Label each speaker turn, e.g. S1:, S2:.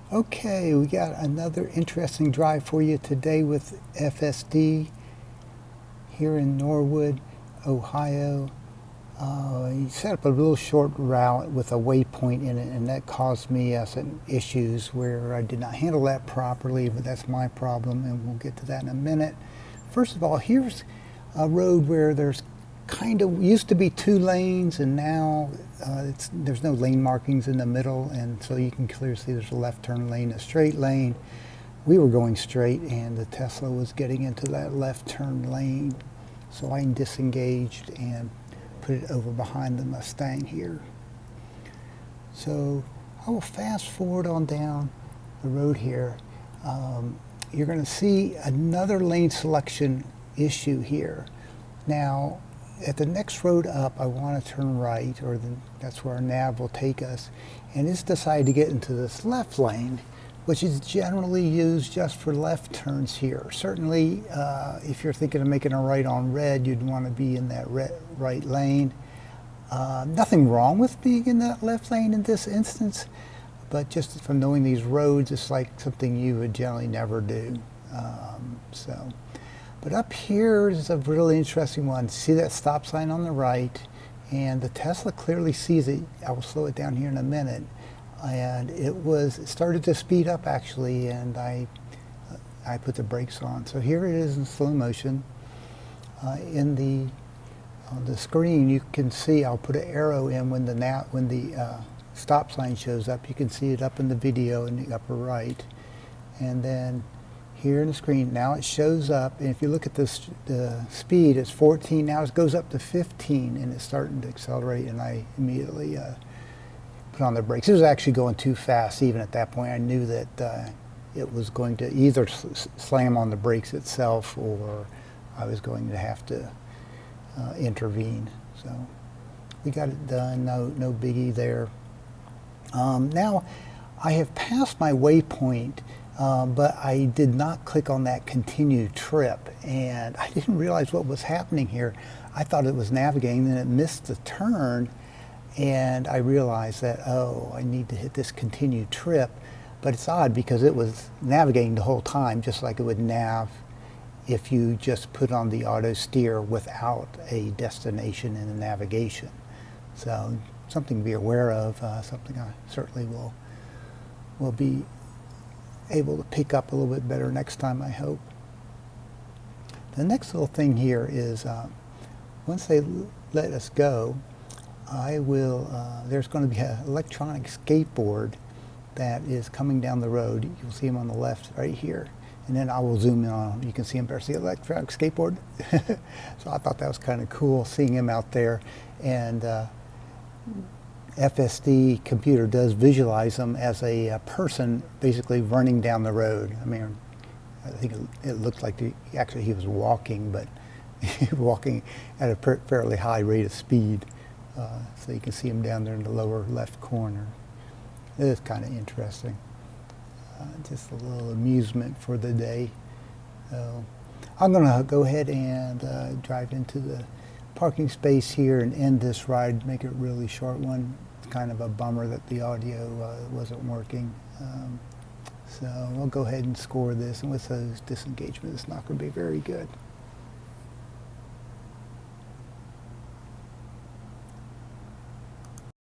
S1: Okay, we got another interesting drive for you today with FSD here in Norwood, Ohio. He set up a little short route with a waypoint in it, and that caused me some issues where I did not handle that properly, but that's my problem, and we'll get to that in a minute. First of all, here's a road where there's kind of used to be two lanes, and now there's no lane markings in the middle, and so you can clearly see there's a left turn lane, a straight lane. We were going straight, and the Tesla was getting into that left turn lane, so I disengaged and put it over behind the Mustang here. So I will fast forward on down the road here. You're going to see another lane selection issue here. Now, at the next road up, I want to turn right, or that's where our nav will take us, and it's decided to get into this left lane, which is generally used just for left turns here. Certainly, if you're thinking of making a right on red, you'd want to be in that right lane. Nothing wrong with being in that left lane in this instance, but just from knowing these roads, it's like something you would generally never do. But up here is a really interesting one. See that stop sign on the right, and the Tesla clearly sees it. I will slow it down here in a minute. And it started to speed up actually, and I put the brakes on. So here it is in slow motion. On the screen, you can see, I'll put an arrow in when the stop sign shows up. You can see it up in the video in the upper right. And then here in the screen, now it shows up, and if you look at this, the speed, it's 14, now it goes up to 15, and it's starting to accelerate, and I immediately put on the brakes. It was actually going too fast even at that point. I knew that it was going to either slam on the brakes itself, or I was going to have to intervene. So we got it done, no biggie there. Now I have passed my waypoint, but I did not click on that continue trip, and I didn't realize what was happening here. I thought it was navigating, then it missed the turn, and I realized that, oh, I need to hit this continue trip. But it's odd because it was navigating the whole time, just like it would nav if you just put on the auto steer without a destination in the navigation. So something to be aware of, something I certainly will be able to pick up a little bit better next time, I hope. The next little thing here is once they let us go, there's going to be an electronic skateboard that is coming down the road. You'll see him on the left right here. And then I will zoom in on him. You can see him better. See the electronic skateboard? So I thought that was kind of cool seeing him out there. And FSD computer does visualize him as a person basically running down the road. I mean, I think it looked like he was walking, but walking at a fairly high rate of speed. So you can see him down there in the lower left corner. It is kind of interesting. Just a little amusement for the day. So I'm going to go ahead and drive into the parking space here and end this ride, make it a really short one. It's kind of a bummer that the audio wasn't working. So we'll go ahead and score this, and with those disengagements, it's not going to be very good.